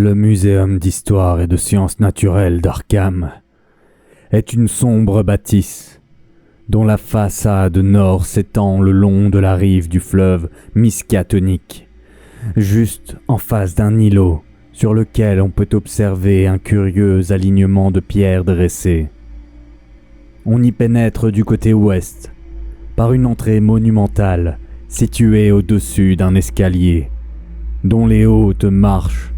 Le Muséum d'histoire et de sciences naturelles d'Arkham est une sombre bâtisse dont la façade nord s'étend le long de la rive du fleuve Miskatonic, juste en face d'un îlot sur lequel on peut observer un curieux alignement de pierres dressées. On y pénètre du côté ouest, par une entrée monumentale située au-dessus d'un escalier, dont les hautes marches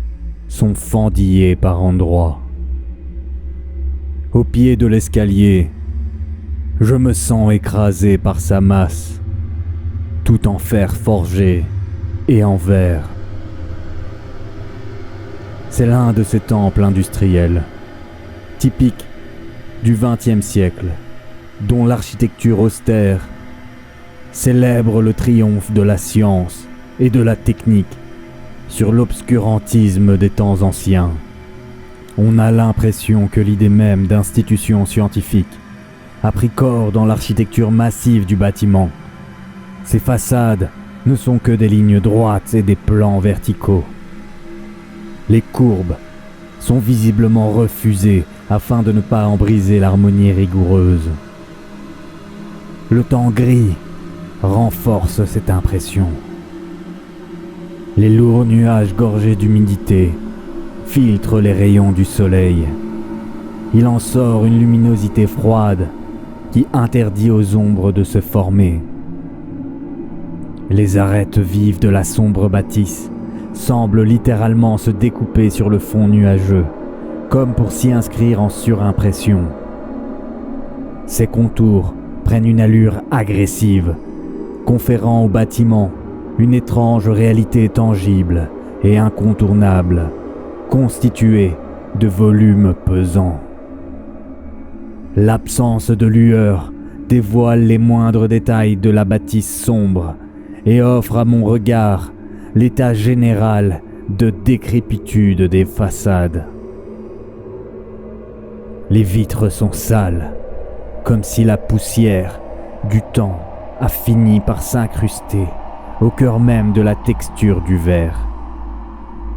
sont fendillées par endroits. Au pied de l'escalier, je me sens écrasé par sa masse, tout en fer forgé et en verre. C'est l'un de ces temples industriels, typiques du XXe siècle, dont l'architecture austère célèbre le triomphe de la science et de la technique sur l'obscurantisme des temps anciens. On a l'impression que l'idée même d'institution scientifique a pris corps dans l'architecture massive du bâtiment. Ces façades ne sont que des lignes droites et des plans verticaux. Les courbes sont visiblement refusées afin de ne pas en briser l'harmonie rigoureuse. Le temps gris renforce cette impression. Les lourds nuages gorgés d'humidité filtrent les rayons du soleil. Il en sort une luminosité froide qui interdit aux ombres de se former. Les arêtes vives de la sombre bâtisse semblent littéralement se découper sur le fond nuageux, comme pour s'y inscrire en surimpression. Ces contours prennent une allure agressive, conférant au bâtiment une étrange réalité tangible et incontournable, constituée de volumes pesants. L'absence de lueur dévoile les moindres détails de la bâtisse sombre et offre à mon regard l'état général de décrépitude des façades. Les vitres sont sales, comme si la poussière du temps a fini par s'incruster au cœur même de la texture du verre.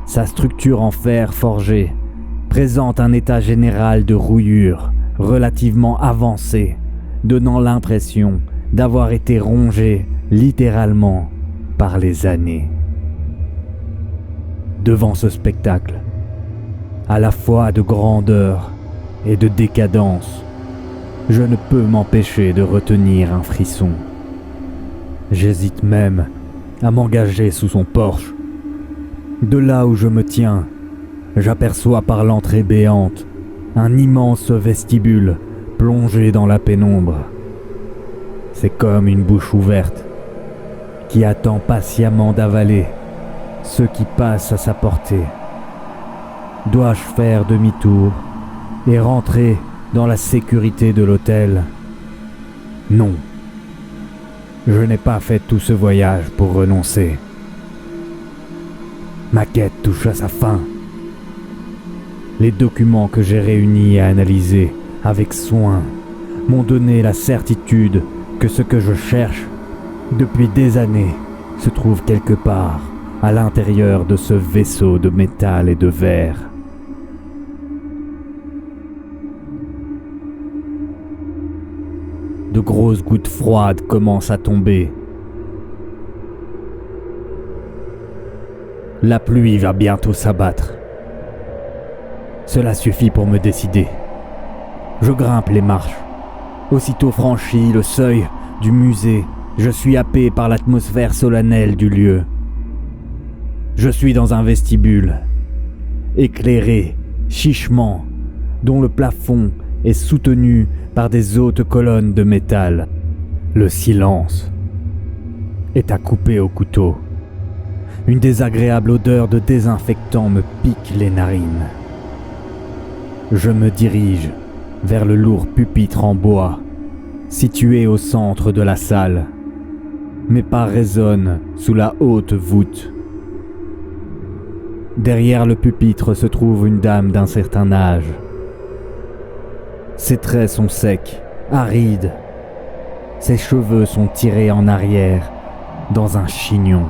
Sa structure en fer forgé présente un état général de rouillure relativement avancé, donnant l'impression d'avoir été rongé littéralement par les années. Devant ce spectacle, à la fois de grandeur et de décadence, je ne peux m'empêcher de retenir un frisson. J'hésite même à m'engager sous son porche. De là où je me tiens, j'aperçois par l'entrée béante un immense vestibule plongé dans la pénombre. C'est comme une bouche ouverte qui attend patiemment d'avaler ceux qui passent à sa portée. Dois-je faire demi-tour et rentrer dans la sécurité de l'hôtel? Non. Je n'ai pas fait tout ce voyage pour renoncer. Ma quête touche à sa fin. Les documents que j'ai réunis et analysés avec soin m'ont donné la certitude que ce que je cherche depuis des années se trouve quelque part à l'intérieur de ce vaisseau de métal et de verre. De grosses gouttes froides commencent à tomber. La pluie va bientôt s'abattre. Cela suffit pour me décider. Je grimpe les marches. Aussitôt franchi le seuil du musée, je suis happé par l'atmosphère solennelle du lieu. Je suis dans un vestibule, éclairé, chichement, dont le plafond est soutenu par des hautes colonnes de métal. Le silence est à couper au couteau. Une désagréable odeur de désinfectant me pique les narines. Je me dirige vers le lourd pupitre en bois, situé au centre de la salle. Mes pas résonnent sous la haute voûte. Derrière le pupitre se trouve une dame d'un certain âge. Ses traits sont secs, arides. Ses cheveux sont tirés en arrière dans un chignon.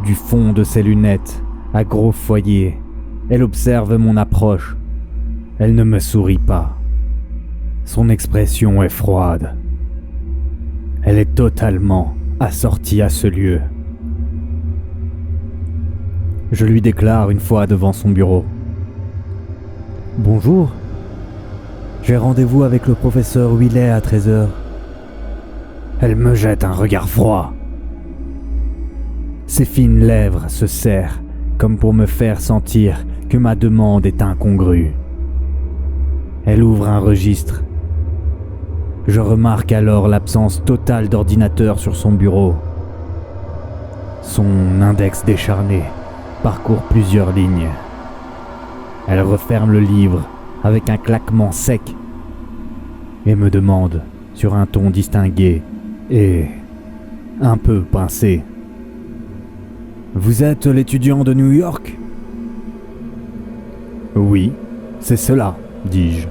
Du fond de ses lunettes à gros foyer, elle observe mon approche. Elle ne me sourit pas. Son expression est froide. Elle est totalement assortie à ce lieu. Je lui déclare une fois devant son bureau. « Bonjour. J'ai rendez-vous avec le professeur Willet à 13h. » Elle me jette un regard froid. Ses fines lèvres se serrent comme pour me faire sentir que ma demande est incongrue. Elle ouvre un registre. Je remarque alors l'absence totale d'ordinateur sur son bureau. Son index décharné parcourt plusieurs lignes. Elle referme le livre avec un claquement sec et me demande, sur un ton distingué et un peu pincé: « Vous êtes l'étudiant de New York ?»« Oui, c'est cela, dis-je. »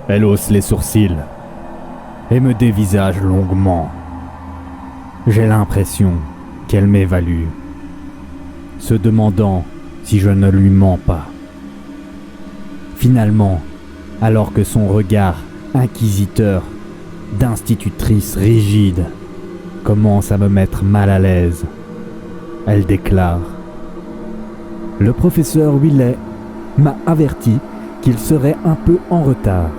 Elle hausse les sourcils et me dévisage longuement. J'ai l'impression qu'elle m'évalue, se demandant si je ne lui mens pas. Finalement, alors que son regard inquisiteur d'institutrice rigide commence à me mettre mal à l'aise, elle déclare: « Le professeur Willet m'a averti qu'il serait un peu en retard.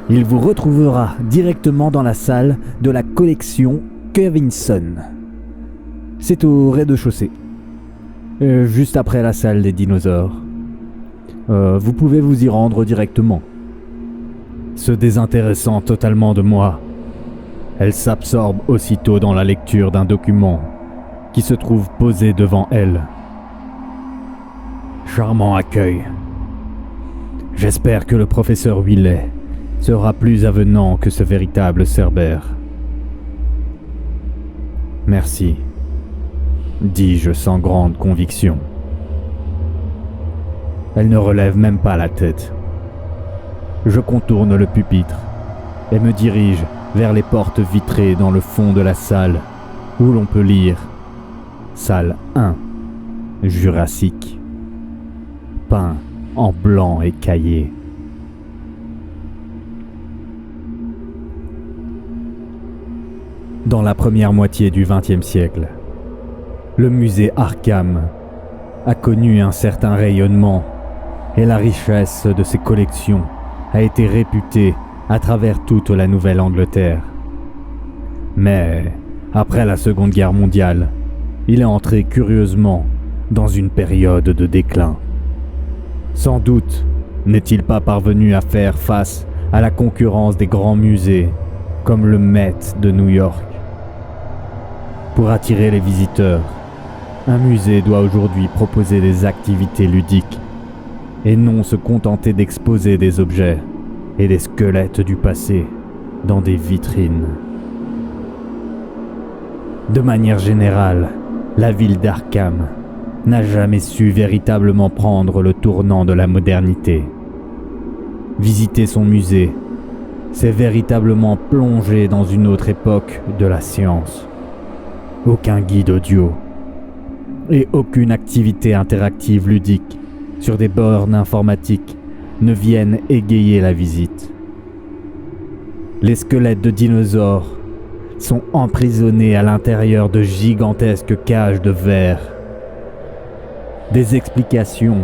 Il vous retrouvera directement dans la salle de la collection Kevinson. C'est au rez-de-chaussée, juste après la salle des dinosaures. Vous pouvez vous y rendre directement. » Se désintéressant totalement de moi, elle s'absorbe aussitôt dans la lecture d'un document qui se trouve posé devant elle. Charmant accueil. J'espère que le professeur Willet sera plus avenant que ce véritable Cerbère. Merci, dis-je sans grande conviction. Elle ne relève même pas la tête. Je contourne le pupitre et me dirige vers les portes vitrées dans le fond de la salle où l'on peut lire « Salle 1, Jurassique », peint en blanc écaillé. Dans la première moitié du XXe siècle, le musée Arkham a connu un certain rayonnement et la richesse de ses collections a été réputée à travers toute la Nouvelle-Angleterre. Mais après la Seconde Guerre mondiale, il est entré curieusement dans une période de déclin. Sans doute n'est-il pas parvenu à faire face à la concurrence des grands musées comme le Met de New York. Pour attirer les visiteurs, un musée doit aujourd'hui proposer des activités ludiques et non se contenter d'exposer des objets et des squelettes du passé dans des vitrines. De manière générale, la ville d'Arkham n'a jamais su véritablement prendre le tournant de la modernité. Visiter son musée, c'est véritablement plonger dans une autre époque de la science. Aucun guide audio et aucune activité interactive ludique sur des bornes informatiques ne viennent égayer la visite. Les squelettes de dinosaures sont emprisonnés à l'intérieur de gigantesques cages de verre. Des explications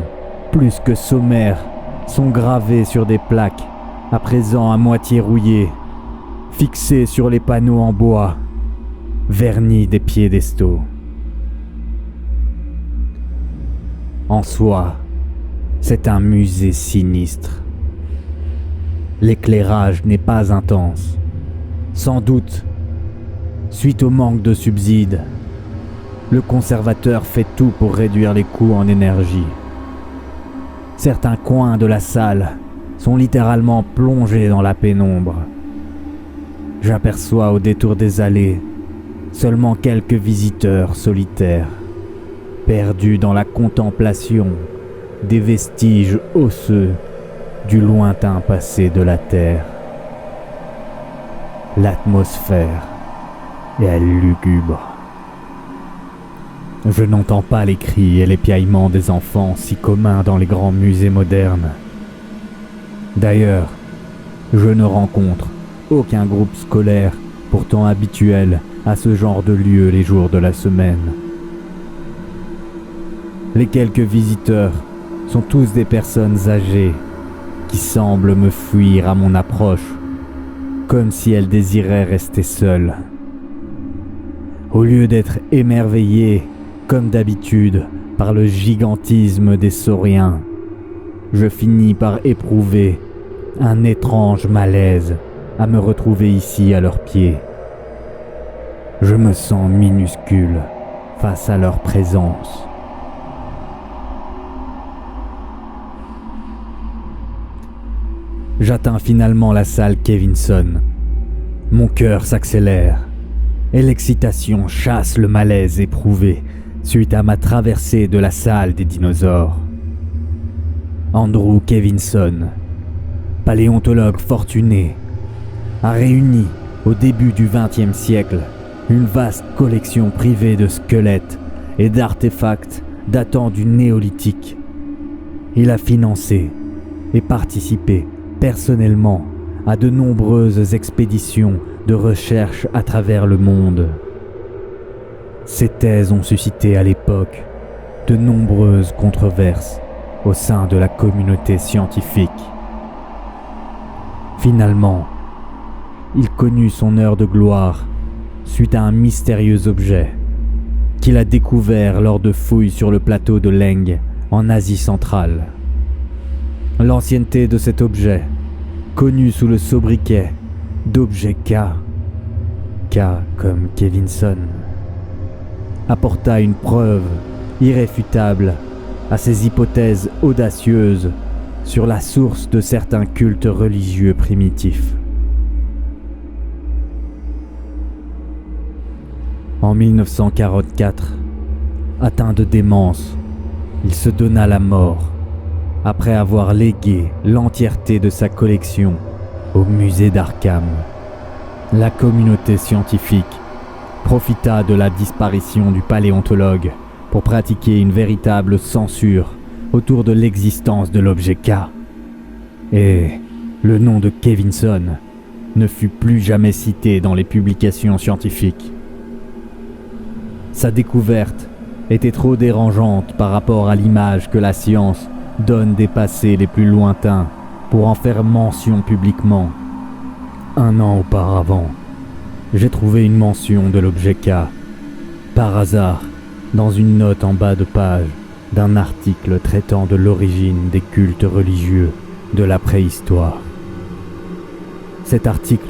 plus que sommaires sont gravées sur des plaques, à présent à moitié rouillées, fixées sur les panneaux en bois, vernis des piédestaux. En soi, c'est un musée sinistre. L'éclairage n'est pas intense. Sans doute, suite au manque de subsides, le conservateur fait tout pour réduire les coûts en énergie. Certains coins de la salle sont littéralement plongés dans la pénombre. J'aperçois au détour des allées seulement quelques visiteurs solitaires, perdus dans la contemplation des vestiges osseux du lointain passé de la Terre. L'atmosphère est lugubre. Je n'entends pas les cris et les piaillements des enfants si communs dans les grands musées modernes. D'ailleurs, je ne rencontre aucun groupe scolaire pourtant habituel à ce genre de lieu les jours de la semaine. Les quelques visiteurs sont tous des personnes âgées qui semblent me fuir à mon approche, comme si elles désiraient rester seules. Au lieu d'être émerveillées, comme d'habitude, par le gigantisme des sauriens, je finis par éprouver un étrange malaise à me retrouver ici à leurs pieds. Je me sens minuscule face à leur présence. J'atteins finalement la salle Kevinson. Mon cœur s'accélère et l'excitation chasse le malaise éprouvé suite à ma traversée de la salle des dinosaures. Andrew Kevinson, paléontologue fortuné, a réuni au début du XXe siècle une vaste collection privée de squelettes et d'artefacts datant du néolithique. Il a financé et participé personnellement à de nombreuses expéditions de recherche à travers le monde. Ces thèses ont suscité à l'époque de nombreuses controverses au sein de la communauté scientifique. Finalement, il connut son heure de gloire suite à un mystérieux objet qu'il a découvert lors de fouilles sur le plateau de Leng en Asie centrale. L'ancienneté de cet objet, connu sous le sobriquet d'objet K comme Kevinson, apporta une preuve irréfutable à ses hypothèses audacieuses sur la source de certains cultes religieux primitifs. En 1944, atteint de démence, il se donna la mort après avoir légué l'entièreté de sa collection au musée d'Arkham. La communauté scientifique profita de la disparition du paléontologue pour pratiquer une véritable censure autour de l'existence de l'objet K. Et le nom de Kevinson ne fut plus jamais cité dans les publications scientifiques. Sa découverte était trop dérangeante par rapport à l'image que la science donne des passés les plus lointains pour en faire mention publiquement. 1 an auparavant, j'ai trouvé une mention de l'objet K, par hasard, dans une note en bas de page d'un article traitant de l'origine des cultes religieux de la préhistoire. Cet article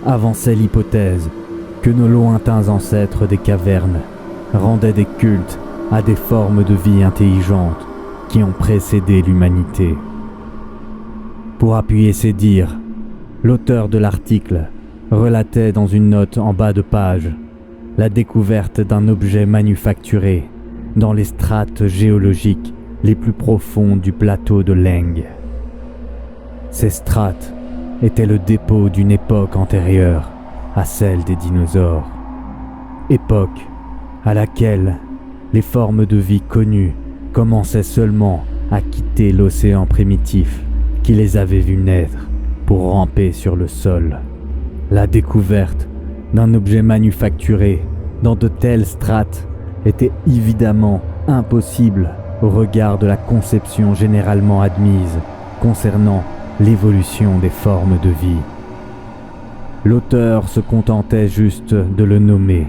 avançait l'hypothèse que nos lointains ancêtres des cavernes rendaient des cultes à des formes de vie intelligentes qui ont précédé l'humanité. Pour appuyer ses dires, l'auteur de l'article relatait dans une note en bas de page la découverte d'un objet manufacturé dans les strates géologiques les plus profondes du plateau de Leng. Ces strates étaient le dépôt d'une époque antérieure à celle des dinosaures, époque à laquelle les formes de vie connues commençaient seulement à quitter l'océan primitif qui les avait vus naître pour ramper sur le sol. La découverte d'un objet manufacturé dans de telles strates était évidemment impossible au regard de la conception généralement admise concernant l'évolution des formes de vie. L'auteur se contentait juste de le nommer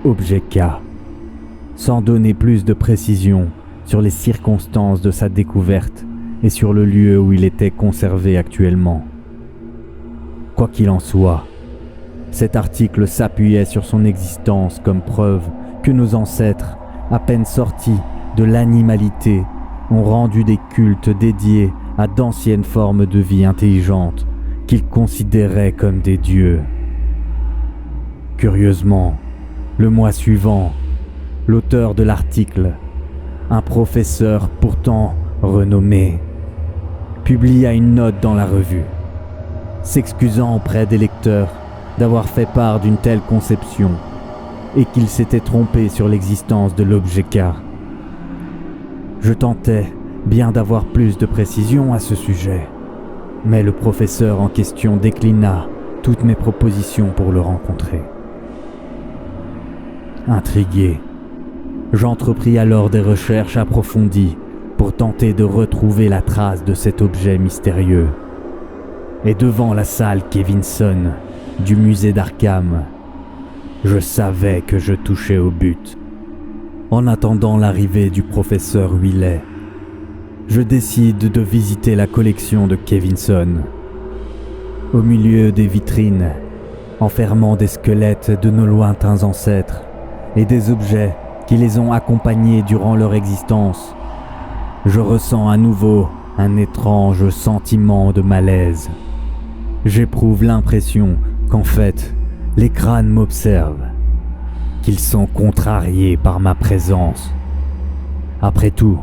objet K, sans donner plus de précision sur les circonstances de sa découverte et sur le lieu où il était conservé actuellement. Quoi qu'il en soit, cet article s'appuyait sur son existence comme preuve que nos ancêtres, à peine sortis de l'animalité, ont rendu des cultes dédiés à d'anciennes formes de vie intelligentes qu'ils considéraient comme des dieux. Curieusement, le mois suivant, l'auteur de l'article, un professeur pourtant renommé, publia une note dans la revue, s'excusant auprès des lecteurs d'avoir fait part d'une telle conception et qu'il s'était trompé sur l'existence de l'objet K. Je tentais bien d'avoir plus de précision à ce sujet, mais le professeur en question déclina toutes mes propositions pour le rencontrer. Intrigué, j'entrepris alors des recherches approfondies pour tenter de retrouver la trace de cet objet mystérieux. Et devant la salle Kevinson du musée d'Arkham, je savais que je touchais au but. En attendant l'arrivée du professeur Wiley, je décide de visiter la collection de Kevinson. Au milieu des vitrines, enfermant des squelettes de nos lointains ancêtres et des objets qui les ont accompagnés durant leur existence, je ressens à nouveau un étrange sentiment de malaise. J'éprouve l'impression qu'en fait, les crânes m'observent, qu'ils sont contrariés par ma présence. Après tout,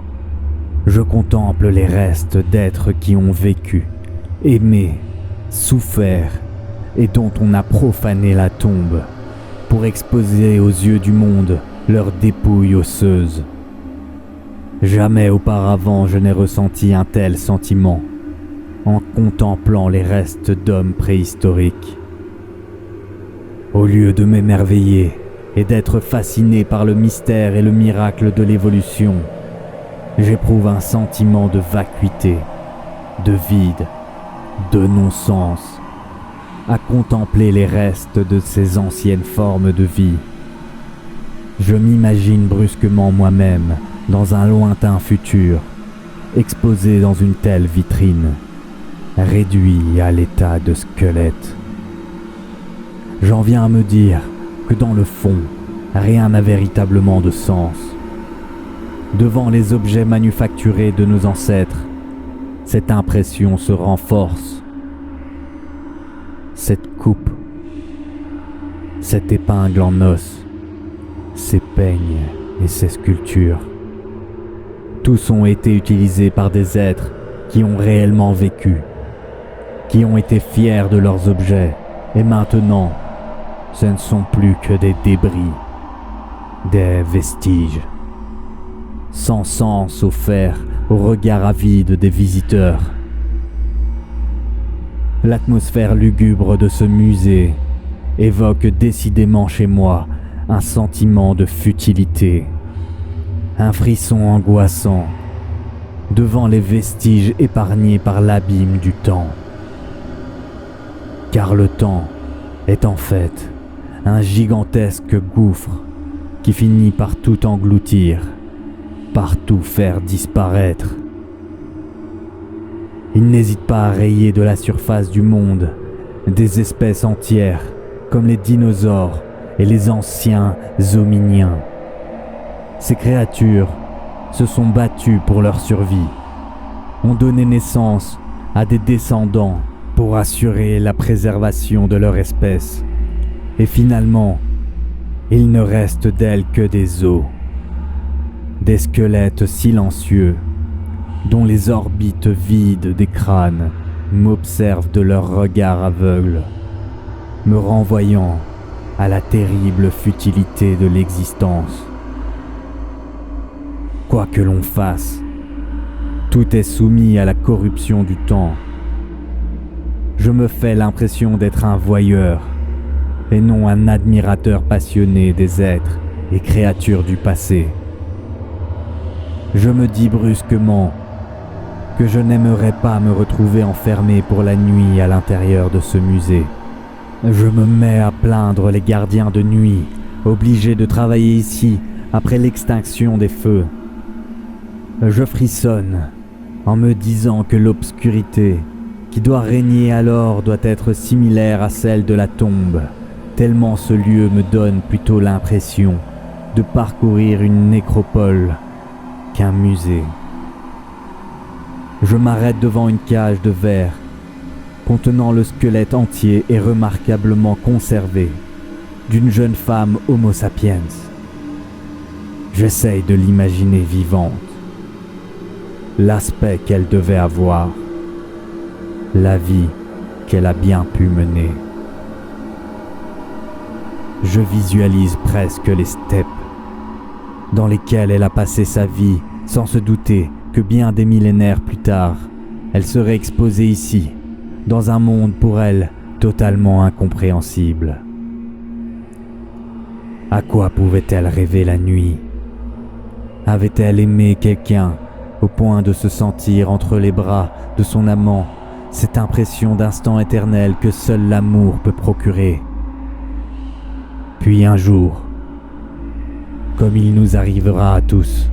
je contemple les restes d'êtres qui ont vécu, aimé, souffert et dont on a profané la tombe pour exposer aux yeux du monde leurs dépouilles osseuses. Jamais auparavant je n'ai ressenti un tel sentiment en contemplant les restes d'hommes préhistoriques. Au lieu de m'émerveiller et d'être fasciné par le mystère et le miracle de l'évolution, j'éprouve un sentiment de vacuité, de vide, de non-sens, à contempler les restes de ces anciennes formes de vie. Je m'imagine brusquement moi-même dans un lointain futur, exposé dans une telle vitrine, réduit à l'état de squelette. J'en viens à me dire que dans le fond, rien n'a véritablement de sens. Devant les objets manufacturés de nos ancêtres, cette impression se renforce. Cette coupe, cette épingle en os, ces peignes et ces sculptures, tous ont été utilisés par des êtres qui ont réellement vécu, qui ont été fiers de leurs objets, et maintenant, ce ne sont plus que des débris, des vestiges, sans sens offerts au regard avide des visiteurs. L'atmosphère lugubre de ce musée évoque décidément chez moi un sentiment de futilité, un frisson angoissant devant les vestiges épargnés par l'abîme du temps. Car le temps est en fait un gigantesque gouffre qui finit par tout engloutir, par tout faire disparaître. Il n'hésite pas à rayer de la surface du monde des espèces entières comme les dinosaures et les anciens hominiens. Ces créatures se sont battues pour leur survie, ont donné naissance à des descendants pour assurer la préservation de leur espèce. Et finalement, il ne reste d'elles que des os, des squelettes silencieux dont les orbites vides des crânes m'observent de leur regard aveugle, me renvoyant à la terrible futilité de l'existence. Quoi que l'on fasse, tout est soumis à la corruption du temps. Je me fais l'impression d'être un voyeur et non un admirateur passionné des êtres et créatures du passé. Je me dis brusquement que je n'aimerais pas me retrouver enfermé pour la nuit à l'intérieur de ce musée. Je me mets à plaindre les gardiens de nuit, obligés de travailler ici après l'extinction des feux. Je frissonne en me disant que l'obscurité qui doit régner alors doit être similaire à celle de la tombe, tellement ce lieu me donne plutôt l'impression de parcourir une nécropole qu'un musée. Je m'arrête devant une cage de verre contenant le squelette entier et remarquablement conservé d'une jeune femme Homo sapiens. J'essaye de l'imaginer vivante, l'aspect qu'elle devait avoir, la vie qu'elle a bien pu mener. je visualise presque les steppes dans lesquelles elle a passé sa vie sans se douter que bien des millénaires plus tard, elle serait exposée ici, dans un monde pour elle totalement incompréhensible. À quoi pouvait-elle rêver la nuit? Avait-elle aimé quelqu'un au point de se sentir entre les bras de son amant, cette impression d'instant éternel que seul l'amour peut procurer? Puis un jour, comme il nous arrivera à tous,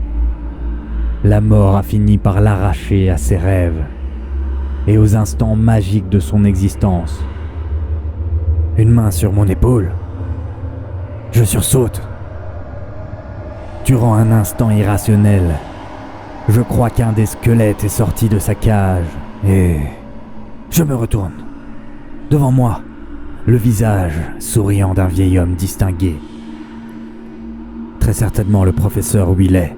la mort a fini par l'arracher à ses rêves et aux instants magiques de son existence. Une main sur mon épaule. Je sursaute. Durant un instant irrationnel, je crois qu'un des squelettes est sorti de sa cage et je me retourne. Devant moi, le visage souriant d'un vieil homme distingué. Très certainement le professeur Willet.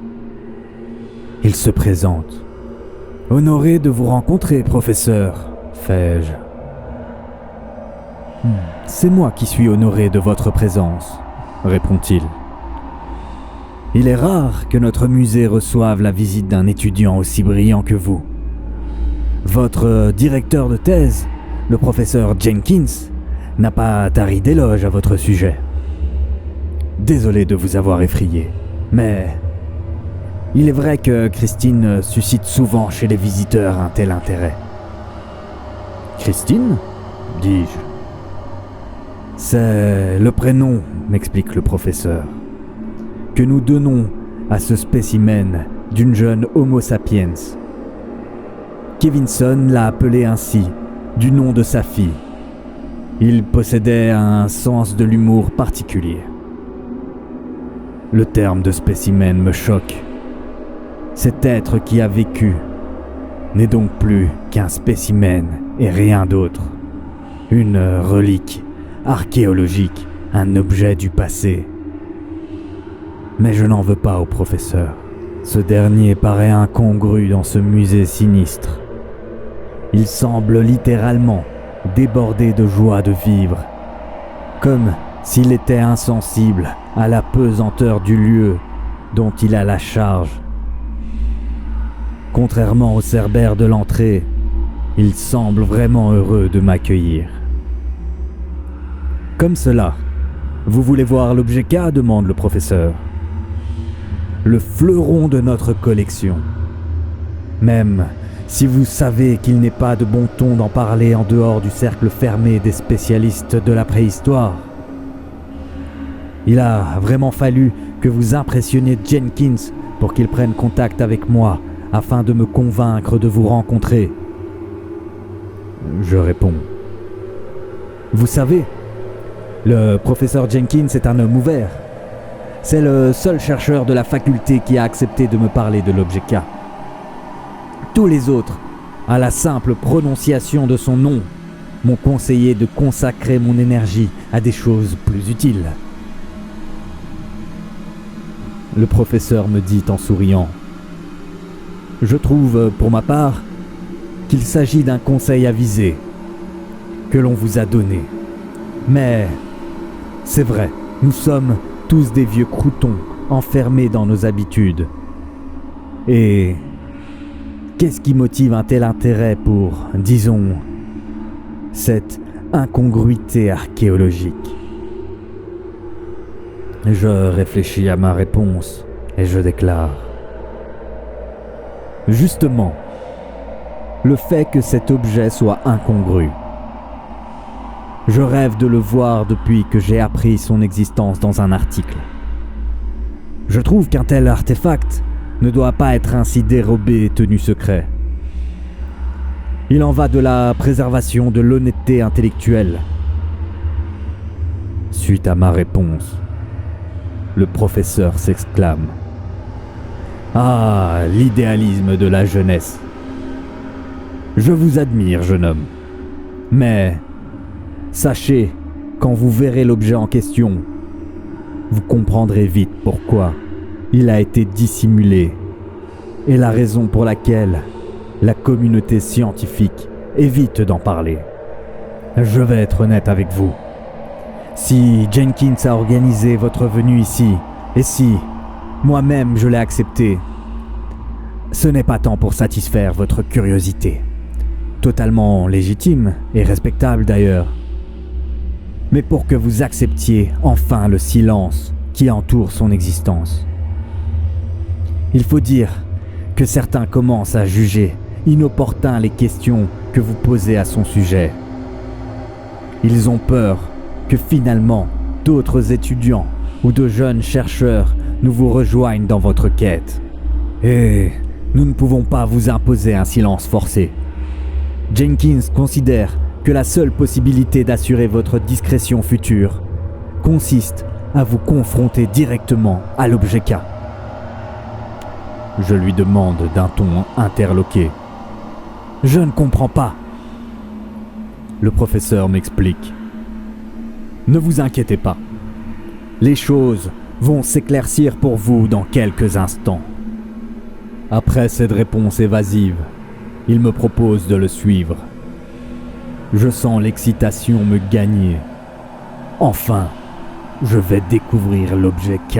Il se présente. « Honoré de vous rencontrer, professeur, fais-je. C'est moi qui suis honoré de votre présence, répond-il. Il est rare que notre musée reçoive la visite d'un étudiant aussi brillant que vous. Votre directeur de thèse, le professeur Jenkins, n'a pas tari d'éloges à votre sujet. Désolé de vous avoir effrayé, mais il est vrai que Christine suscite souvent chez les visiteurs un tel intérêt. Christine ? Dis-je. C'est le prénom, m'explique le professeur, que nous donnons à ce spécimen d'une jeune Homo sapiens. Kevinson l'a appelé ainsi, du nom de sa fille. Il possédait un sens de l'humour particulier. Le terme de spécimen me choque. Cet être qui a vécu n'est donc plus qu'un spécimen et rien d'autre. Une relique archéologique, un objet du passé. Mais je n'en veux pas au professeur. Ce dernier paraît incongru dans ce musée sinistre. Il semble littéralement débordé de joie de vivre, comme s'il était insensible à la pesanteur du lieu dont il a la charge. Contrairement au cerbère de l'entrée, il semble vraiment heureux de m'accueillir. Comme cela, vous voulez voir l'objet K ? Demande le professeur. Le fleuron de notre collection. Même si vous savez qu'il n'est pas de bon ton d'en parler en dehors du cercle fermé des spécialistes de la préhistoire. Il a vraiment fallu que vous impressionniez Jenkins pour qu'il prenne contact avec moi afin de me convaincre de vous rencontrer. Je réponds. Vous savez, le professeur Jenkins est un homme ouvert. C'est le seul chercheur de la faculté qui a accepté de me parler de l'objet K. Tous les autres, à la simple prononciation de son nom, m'ont conseillé de consacrer mon énergie à des choses plus utiles. Le professeur me dit en souriant. Je trouve, pour ma part, qu'il s'agit d'un conseil avisé que l'on vous a donné. Mais c'est vrai, nous sommes tous des vieux croutons enfermés dans nos habitudes. Et qu'est-ce qui motive un tel intérêt pour, disons, cette incongruité archéologique ? Je réfléchis à ma réponse et je déclare. Justement, le fait que cet objet soit incongru. Je rêve de le voir depuis que j'ai appris son existence dans un article. Je trouve qu'un tel artefact ne doit pas être ainsi dérobé et tenu secret. Il en va de la préservation de l'honnêteté intellectuelle. Suite à ma réponse, le professeur s'exclame. Ah, l'idéalisme de la jeunesse. Je vous admire, jeune homme. Mais sachez, quand vous verrez l'objet en question, vous comprendrez vite pourquoi il a été dissimulé et la raison pour laquelle la communauté scientifique évite d'en parler. Je vais être honnête avec vous. Si Jenkins a organisé votre venue ici, et si moi-même je l'ai accepté, ce n'est pas tant pour satisfaire votre curiosité, totalement légitime et respectable d'ailleurs, mais pour que vous acceptiez enfin le silence qui entoure son existence. Il faut dire que certains commencent à juger inopportun les questions que vous posez à son sujet. Ils ont peur que finalement d'autres étudiants ou de jeunes chercheurs nous vous rejoignent dans votre quête. Et nous ne pouvons pas vous imposer un silence forcé. Jenkins considère que la seule possibilité d'assurer votre discrétion future consiste à vous confronter directement à l'objet K. Je lui demande d'un ton interloqué. Je ne comprends pas. Le professeur m'explique. Ne vous inquiétez pas. Les choses vont s'éclaircir pour vous dans quelques instants. Après cette réponse évasive, il me propose de le suivre. Je sens l'excitation me gagner. Enfin, je vais découvrir l'objet K.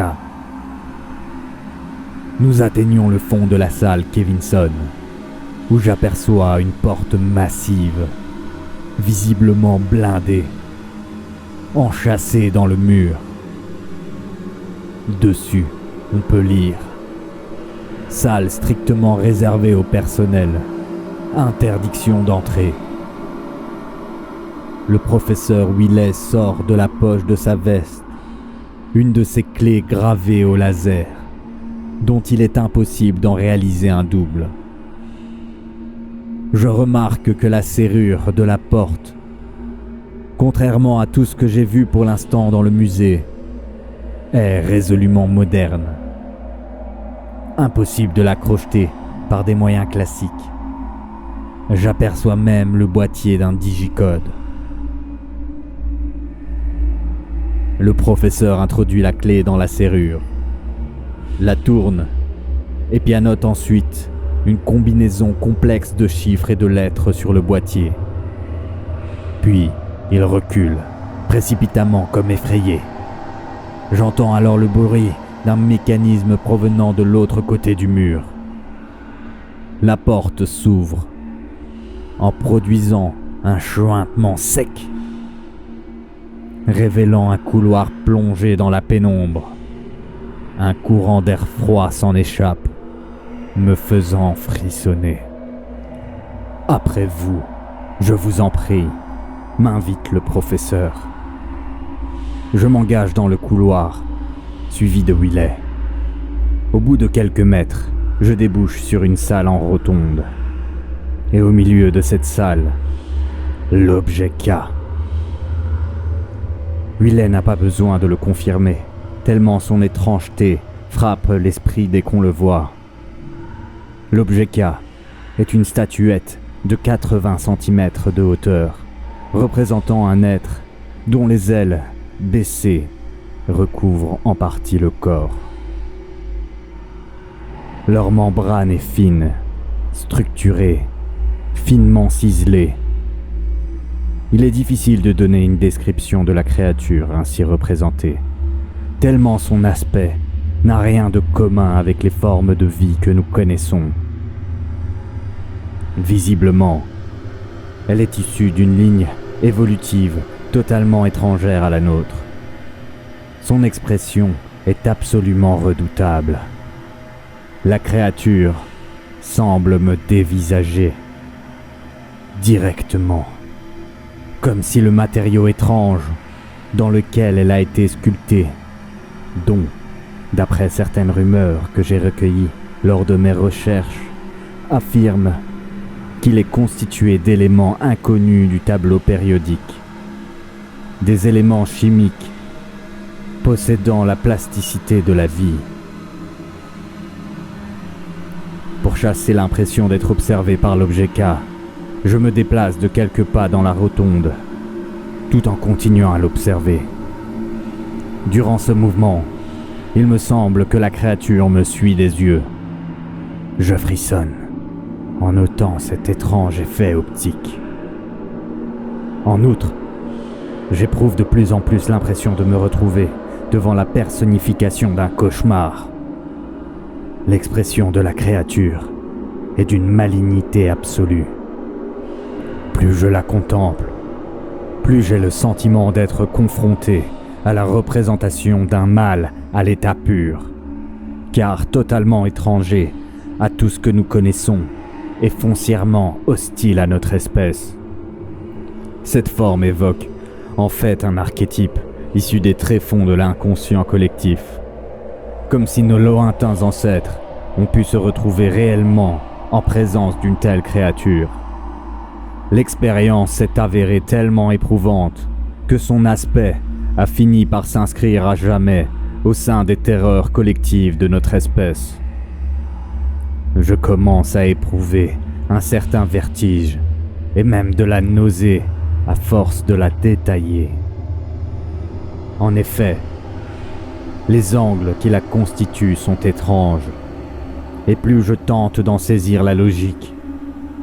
Nous atteignons le fond de la salle Kevinson, où j'aperçois une porte massive, visiblement blindée, enchâssée dans le mur. Dessus, on peut lire « Salle strictement réservée au personnel. Interdiction d'entrée ». Le professeur Willet sort de la poche de sa veste une de ses clés gravées au laser, dont il est impossible d'en réaliser un double. Je remarque que la serrure de la porte, contrairement à tout ce que j'ai vu pour l'instant dans le musée, est résolument moderne. Impossible de la crocheter par des moyens classiques. J'aperçois même le boîtier d'un digicode. Le professeur introduit la clé dans la serrure, la tourne et pianote ensuite une combinaison complexe de chiffres et de lettres sur le boîtier. Puis, il recule, précipitamment comme effrayé. J'entends alors le bruit d'un mécanisme provenant de l'autre côté du mur. La porte s'ouvre, en produisant un chuintement sec, révélant un couloir plongé dans la pénombre. Un courant d'air froid s'en échappe, me faisant frissonner. « Après vous, je vous en prie », m'invite le professeur. Je m'engage dans le couloir, suivi de Willet. Au bout de quelques mètres, je débouche sur une salle en rotonde. Et au milieu de cette salle, l'objet K. Willet n'a pas besoin de le confirmer, tellement son étrangeté frappe l'esprit dès qu'on le voit. L'objet K est une statuette de 80 cm de hauteur, représentant un être dont les ailes, baissées, recouvrent en partie le corps. Leur membrane est fine, structurée, finement ciselée. Il est difficile de donner une description de la créature ainsi représentée, tellement son aspect n'a rien de commun avec les formes de vie que nous connaissons. Visiblement, elle est issue d'une ligne évolutive totalement étrangère à la nôtre. Son expression est absolument redoutable. La créature semble me dévisager directement, comme si le matériau étrange dans lequel elle a été sculptée, dont, d'après certaines rumeurs que j'ai recueillies lors de mes recherches, affirme qu'il est constitué d'éléments inconnus du tableau périodique, des éléments chimiques possédant la plasticité de la vie. Pour chasser l'impression d'être observé par l'objet K, je me déplace de quelques pas dans la rotonde, tout en continuant à l'observer. Durant ce mouvement, il me semble que la créature me suit des yeux. Je frissonne en notant cet étrange effet optique. En outre, J'éprouve de plus en plus l'impression de me retrouver devant la personnification d'un cauchemar. L'expression de la créature est d'une malignité absolue. Plus je la contemple, plus j'ai le sentiment d'être confronté à la représentation d'un mal à l'état pur, car totalement étranger à tout ce que nous connaissons et foncièrement hostile à notre espèce. Cette forme évoque en fait un archétype issu des tréfonds de l'inconscient collectif, comme si nos lointains ancêtres ont pu se retrouver réellement en présence d'une telle créature. L'expérience s'est avérée tellement éprouvante que son aspect a fini par s'inscrire à jamais au sein des terreurs collectives de notre espèce. Je commence à éprouver un certain vertige et même de la nausée à force de la détailler. En effet, les angles qui la constituent sont étranges, et plus je tente d'en saisir la logique,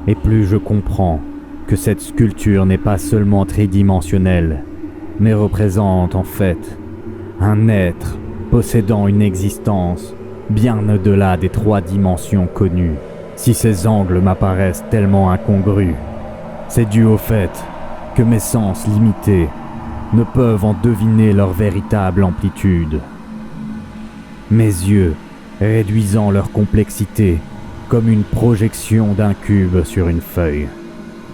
et plus je comprends que cette sculpture n'est pas seulement tridimensionnelle, mais représente en fait un être possédant une existence bien au-delà des 3 dimensions connues. Si ces angles m'apparaissent tellement incongrus, c'est dû au fait que mes sens limités ne peuvent en deviner leur véritable amplitude. Mes yeux réduisant leur complexité comme une projection d'un cube sur une feuille.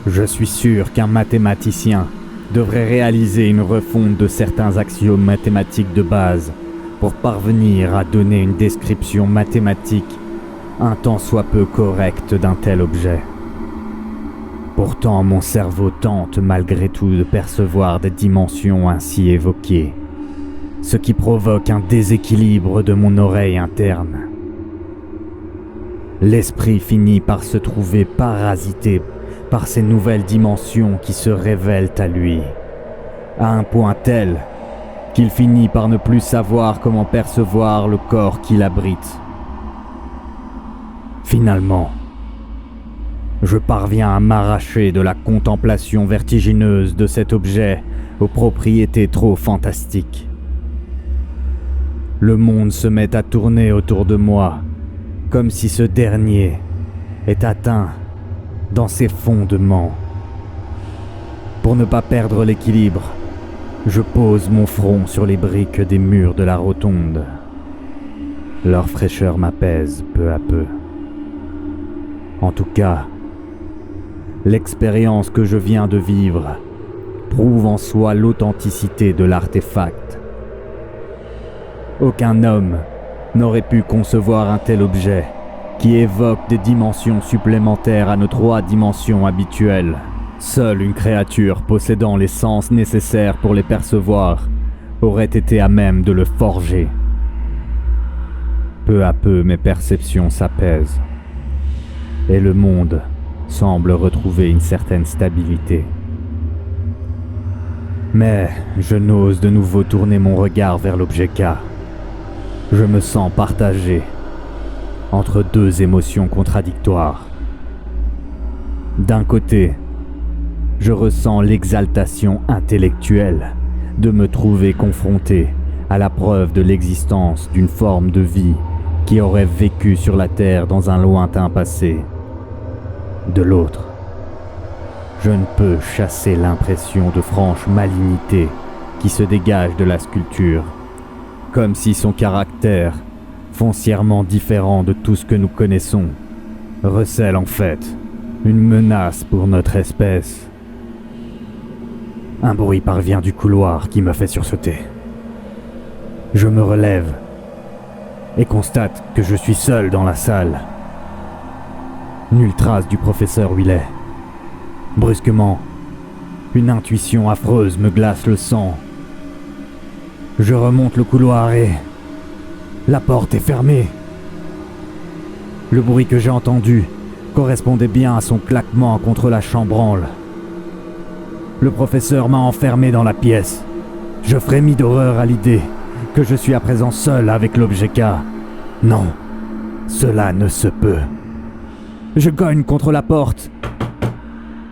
Je suis sûr qu'un mathématicien devrait réaliser une refonte de certains axiomes mathématiques de base pour parvenir à donner une description mathématique un tant soit peu correcte d'un tel objet. Pourtant, mon cerveau tente malgré tout de percevoir des dimensions ainsi évoquées, ce qui provoque un déséquilibre de mon oreille interne. L'esprit finit par se trouver parasité par ces nouvelles dimensions qui se révèlent à lui, à un point tel qu'il finit par ne plus savoir comment percevoir le corps qui l'abrite. Finalement, je parviens à m'arracher de la contemplation vertigineuse de cet objet aux propriétés trop fantastiques. Le monde se met à tourner autour de moi, comme si ce dernier est atteint dans ses fondements. Pour ne pas perdre l'équilibre, je pose mon front sur les briques des murs de la rotonde. Leur fraîcheur m'apaise peu à peu. En tout cas, l'expérience que je viens de vivre prouve en soi l'authenticité de l'artefact. Aucun homme n'aurait pu concevoir un tel objet qui évoque des dimensions supplémentaires à nos 3 dimensions habituelles. Seule une créature possédant les sens nécessaires pour les percevoir aurait été à même de le forger. Peu à peu, mes perceptions s'apaisent et le monde semble retrouver une certaine stabilité. Mais je n'ose de nouveau tourner mon regard vers l'objet K. Je me sens partagé entre 2 émotions contradictoires. D'un côté, je ressens l'exaltation intellectuelle de me trouver confronté à la preuve de l'existence d'une forme de vie qui aurait vécu sur la Terre dans un lointain passé. De l'autre, je ne peux chasser l'impression de franche malignité qui se dégage de la sculpture, comme si son caractère, foncièrement différent de tout ce que nous connaissons, recèle en fait une menace pour notre espèce. Un bruit parvient du couloir qui me fait sursauter. Je me relève et constate que je suis seul dans la salle. Nulle trace du professeur Willet. Brusquement, une intuition affreuse me glace le sang. Je remonte le couloir et la porte est fermée. Le bruit que j'ai entendu correspondait bien à son claquement contre la chambranle. Le professeur m'a enfermé dans la pièce. Je frémis d'horreur à l'idée que je suis à présent seul avec l'objet K. Non, cela ne se peut. Je cogne contre la porte,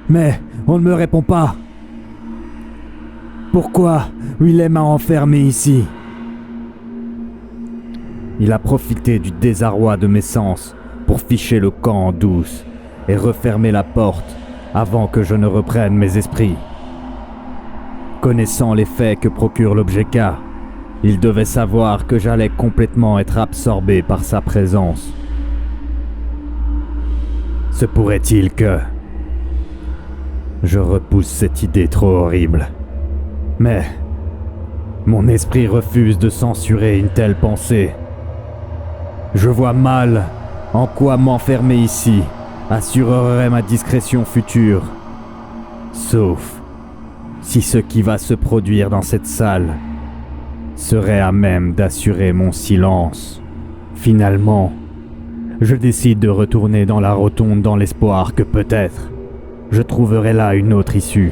mais on ne me répond pas. Pourquoi Willem m'a enfermé ici? Il a profité du désarroi de mes sens pour ficher le camp en douce et refermer la porte avant que je ne reprenne mes esprits. Connaissant les faits que procure l'objet K, il devait savoir que j'allais complètement être absorbé par sa présence. Se pourrait-il que... Je repousse cette idée trop horrible. Mais mon esprit refuse de censurer une telle pensée. Je vois mal en quoi m'enfermer ici assurerait ma discrétion future. Sauf si ce qui va se produire dans cette salle serait à même d'assurer mon silence. Finalement, je décide de retourner dans la rotonde dans l'espoir que peut-être je trouverai là une autre issue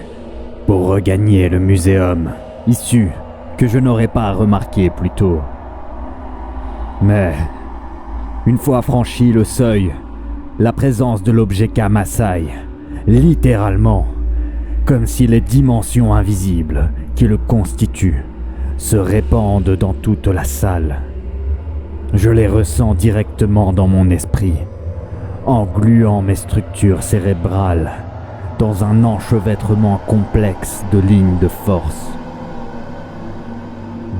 pour regagner le muséum, issue que je n'aurais pas remarquée plus tôt. Mais une fois franchi le seuil, la présence de l'objet K m'assaille, littéralement, comme si les dimensions invisibles qui le constituent se répandent dans toute la salle. Je les ressens directement dans mon esprit, engluant mes structures cérébrales dans un enchevêtrement complexe de lignes de force.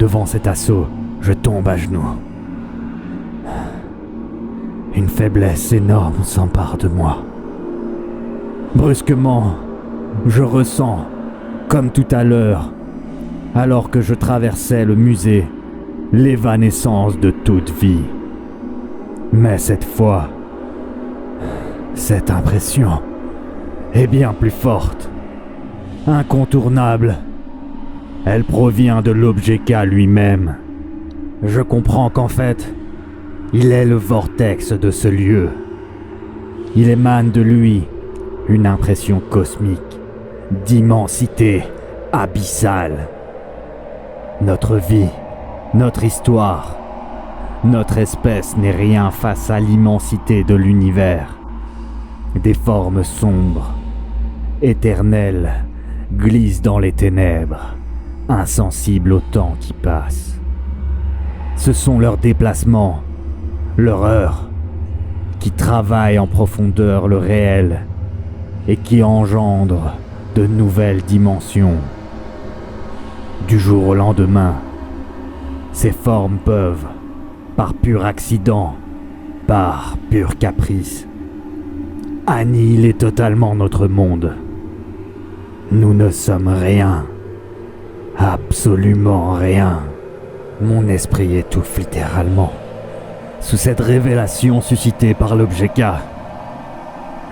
Devant cet assaut, je tombe à genoux. Une faiblesse énorme s'empare de moi. Brusquement, je ressens, comme tout à l'heure, alors que je traversais le musée, l'évanescence de toute vie. Mais cette fois, cette impression est bien plus forte, incontournable. Elle provient de l'objet K lui-même. Je comprends qu'en fait, il est le vortex de ce lieu. Il émane de lui une impression cosmique, d'immensité abyssale. Notre vie, notre histoire, notre espèce n'est rien face à l'immensité de l'univers. Des formes sombres, éternelles, glissent dans les ténèbres, insensibles au temps qui passe. Ce sont leurs déplacements, leur heure, qui travaille en profondeur le réel et qui engendre de nouvelles dimensions. Du jour au lendemain, ces formes peuvent, par pur accident, par pur caprice, annihiler totalement notre monde. Nous ne sommes rien, absolument rien. Mon esprit étouffe littéralement sous cette révélation suscitée par l'objet K.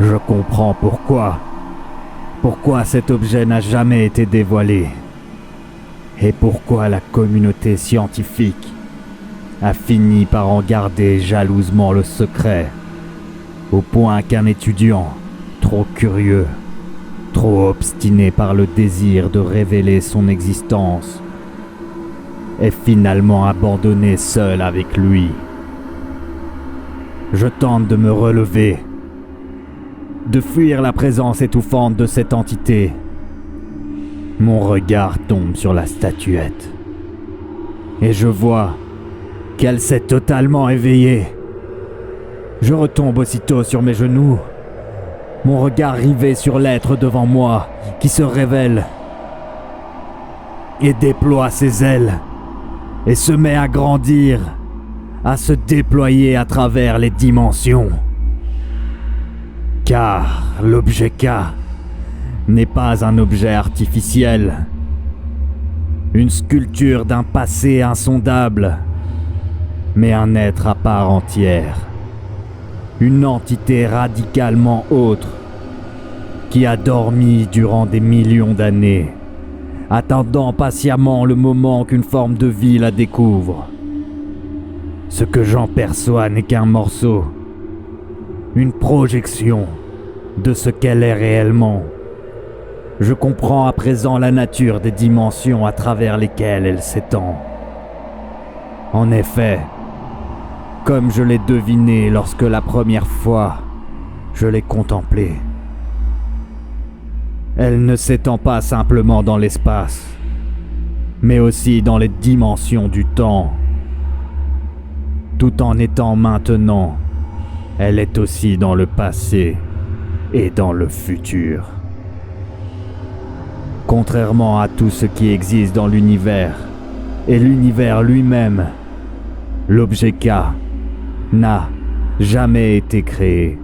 Je comprends pourquoi cet objet n'a jamais été dévoilé et pourquoi la communauté scientifique a fini par en garder jalousement le secret, au point qu'un étudiant, trop curieux, trop obstiné par le désir de révéler son existence, est finalement abandonné seul avec lui. Je tente de me relever, de fuir la présence étouffante de cette entité. Mon regard tombe sur la statuette, et je vois qu'elle s'est totalement éveillée. Je retombe aussitôt sur mes genoux, mon regard rivé sur l'être devant moi qui se révèle et déploie ses ailes et se met à grandir, à se déployer à travers les dimensions. Car l'objet K n'est pas un objet artificiel, une sculpture d'un passé insondable, mais un être à part entière, une entité radicalement autre qui a dormi durant des millions d'années, attendant patiemment le moment qu'une forme de vie la découvre. Ce que j'en perçois n'est qu'un morceau, une projection de ce qu'elle est réellement. Je comprends à présent la nature des dimensions à travers lesquelles elle s'étend. En effet, comme je l'ai deviné lorsque la première fois je l'ai contemplée, elle ne s'étend pas simplement dans l'espace, mais aussi dans les dimensions du temps. Tout en étant maintenant, elle est aussi dans le passé et dans le futur. Contrairement à tout ce qui existe dans l'univers, et l'univers lui-même, l'objet K n'a jamais été créé.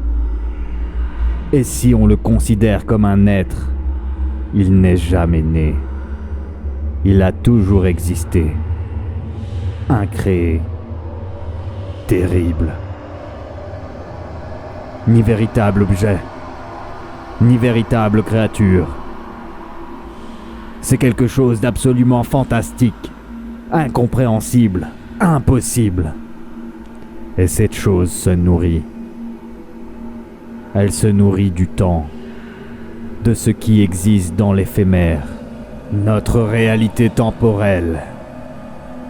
Et si on le considère comme un être, il n'est jamais né. Il a toujours existé. Incréé. Terrible. Ni véritable objet, ni véritable créature. C'est quelque chose d'absolument fantastique, incompréhensible, impossible. Et cette chose se nourrit. Elle se nourrit du temps, de ce qui existe dans l'éphémère. Notre réalité temporelle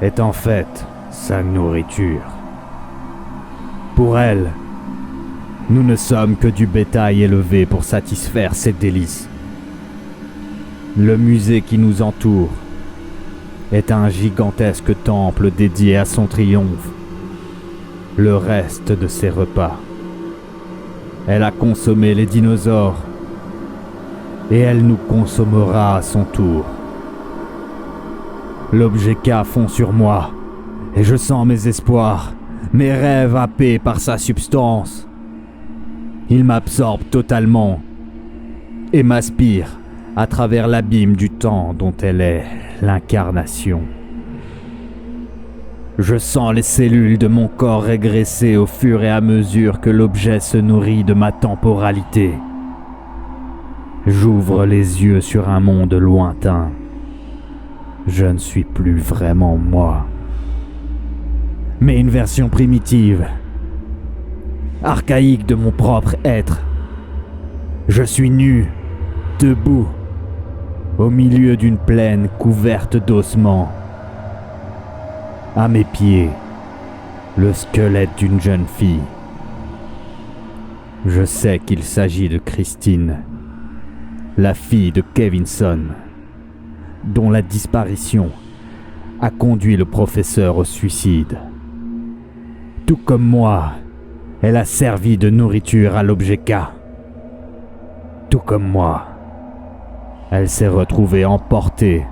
est en fait sa nourriture. Pour elle, nous ne sommes que du bétail élevé pour satisfaire ses délices. Le musée qui nous entoure est un gigantesque temple dédié à son triomphe. Le reste de ses repas. Elle a consommé les dinosaures et elle nous consommera à son tour. L'objet K fond sur moi et je sens mes espoirs, mes rêves happés par sa substance. Il m'absorbe totalement et m'aspire à travers l'abîme du temps dont elle est l'incarnation. Je sens les cellules de mon corps régresser au fur et à mesure que l'objet se nourrit de ma temporalité. J'ouvre les yeux sur un monde lointain. Je ne suis plus vraiment moi, mais une version primitive, archaïque de mon propre être. Je suis nu, debout, au milieu d'une plaine couverte d'ossements. À mes pieds, le squelette d'une jeune fille. Je sais qu'il s'agit de Christine, la fille de Kevinson, dont la disparition a conduit le professeur au suicide. Tout comme moi, elle a servi de nourriture à l'objet K. Tout comme moi, elle s'est retrouvée emportée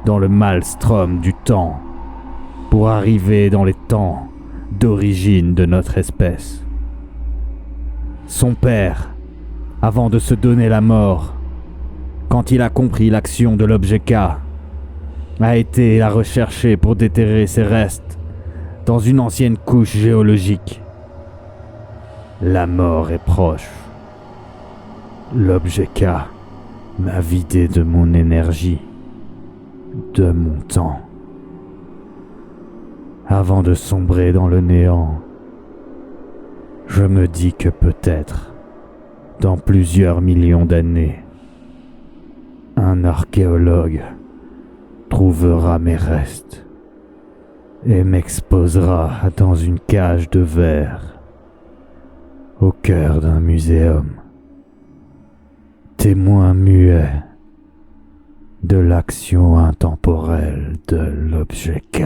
dans le maelstrom du temps pour arriver dans les temps d'origine de notre espèce. Son père, avant de se donner la mort, quand il a compris l'action de l'objet K, a été la rechercher pour déterrer ses restes dans une ancienne couche géologique. La mort est proche. L'objet K m'a vidé de mon énergie, de mon temps. Avant de sombrer dans le néant, je me dis que peut-être, dans plusieurs millions d'années, un archéologue trouvera mes restes et m'exposera dans une cage de verre au cœur d'un muséum, témoin muet de l'action intemporelle de l'objet K.